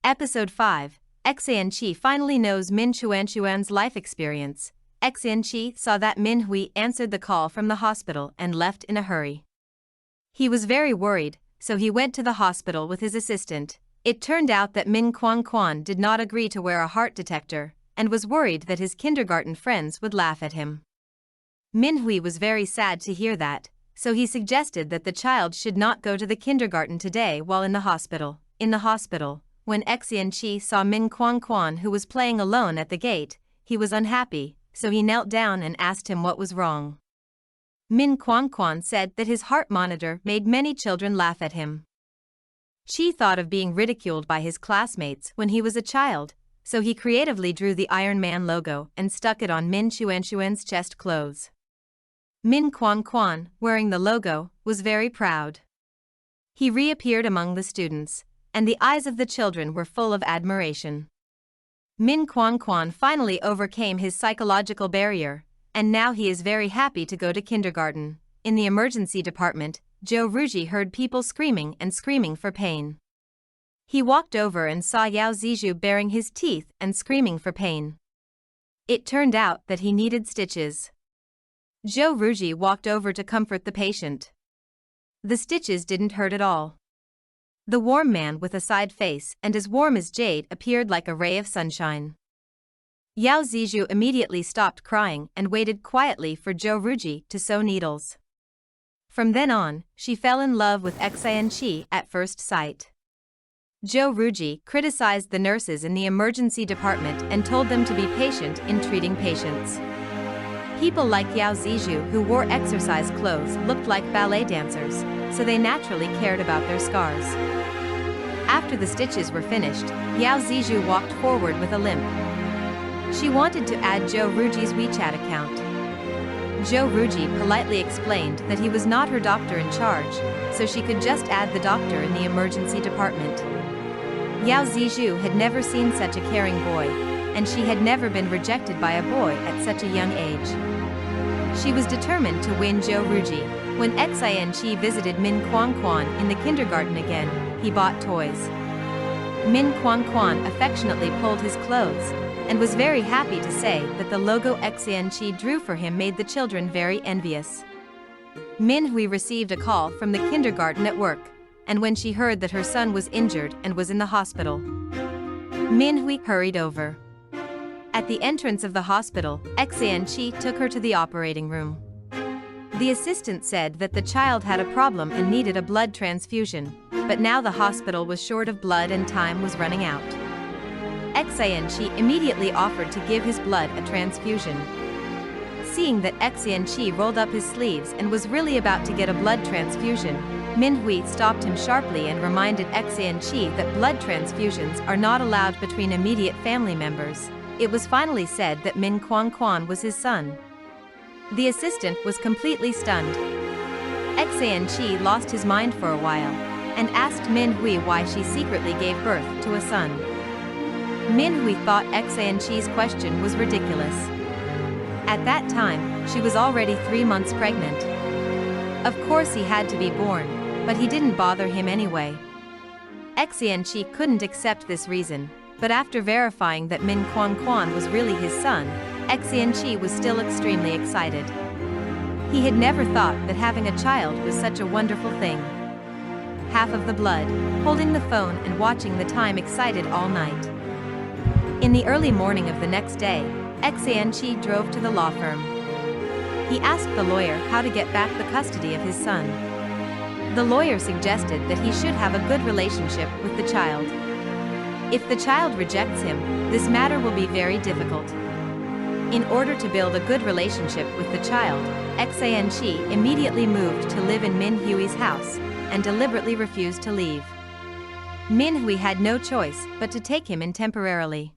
Episode 5, Xin Qi finally knows Min Quanquan's life experience. Xin Qi saw that Min Hui answered the call from the hospital and left in a hurry. He was very worried, so he went to the hospital with his assistant. It turned out that Min Quanquan did not agree to wear a heart detector, and was worried that his kindergarten friends would laugh at him. Min Hui was very sad to hear that, so he suggested that the child should not go to the kindergarten today while in the hospital. In the hospital, when Xin Qi saw Min Quanquan, who was playing alone at the gate, he was unhappy, so he knelt down and asked him what was wrong. Min Quanquan said that his heart monitor made many children laugh at him. Qi thought of being ridiculed by his classmates when he was a child, so he creatively drew the Iron Man logo and stuck it on Min Quanquan's chest clothes. Min Quanquan, wearing the logo, was very proud. He reappeared among the students, and the eyes of the children were full of admiration. Min Quanquan finally overcame his psychological barrier, and now he is very happy to go to kindergarten. In the emergency department, Zhou Ruji heard people screaming for pain. He walked over and saw Yao Zizhu baring his teeth and screaming for pain. It turned out that he needed stitches. Zhou Ruji walked over to comfort the patient. The stitches didn't hurt at all. The warm man with a side face and as warm as jade appeared like a ray of sunshine. Yao Zizhu immediately stopped crying and waited quietly for Zhou Ruji to sew needles. From then on, she fell in love with Xin Qi at first sight. Zhou Ruji criticized the nurses in the emergency department and told them to be patient in treating patients. People like Yao Zizhu, who wore exercise clothes, looked like ballet dancers, so they naturally cared about their scars. After the stitches were finished, Yao Zizhu walked forward with a limp. She wanted to add Zhou Ruji's WeChat account. Zhou Ruji politely explained that he was not her doctor in charge, so she could just add the doctor in the emergency department. Yao Zizhu had never seen such a caring boy, and she had never been rejected by a boy at such a young age. She was determined to win Zhou Ruji. When Xin Qi visited Min Quanquan in the kindergarten again, he bought toys. Min Quanquan affectionately pulled his clothes, and was very happy to say that the logo Xin Qi drew for him made the children very envious. Min Hui received a call from the kindergarten at work, and when she heard that her son was injured and was in the hospital, Min Hui hurried over. At the entrance of the hospital, Xin Qi took her to the operating room. The assistant said that the child had a problem and needed a blood transfusion, but now the hospital was short of blood and time was running out. Xin Qi immediately offered to give his blood a transfusion. Seeing that Xin Qi rolled up his sleeves and was really about to get a blood transfusion, Min Hui stopped him sharply and reminded Xin Qi that blood transfusions are not allowed between immediate family members. It was finally said that Min Quanquan was his son. The assistant was completely stunned. Xin Qi lost his mind for a while, and asked Min Hui why she secretly gave birth to a son. Min Hui thought Xin Qi's question was ridiculous. At that time, she was already 3 months pregnant. Of course he had to be born, but he didn't bother him anyway. Xin Qi couldn't accept this reason, but after verifying that Min Quanquan was really his son, Xin Qi was still extremely excited. He had never thought that having a child was such a wonderful thing. Half of the blood, holding the phone and watching the time excited all night. In the early morning of the next day, Xin Qi drove to the law firm. He asked the lawyer how to get back the custody of his son. The lawyer suggested that he should have a good relationship with the child. If the child rejects him, this matter will be very difficult. In order to build a good relationship with the child, Xin Qi immediately moved to live in Min Hui's house, and deliberately refused to leave. Min Hui had no choice but to take him in temporarily.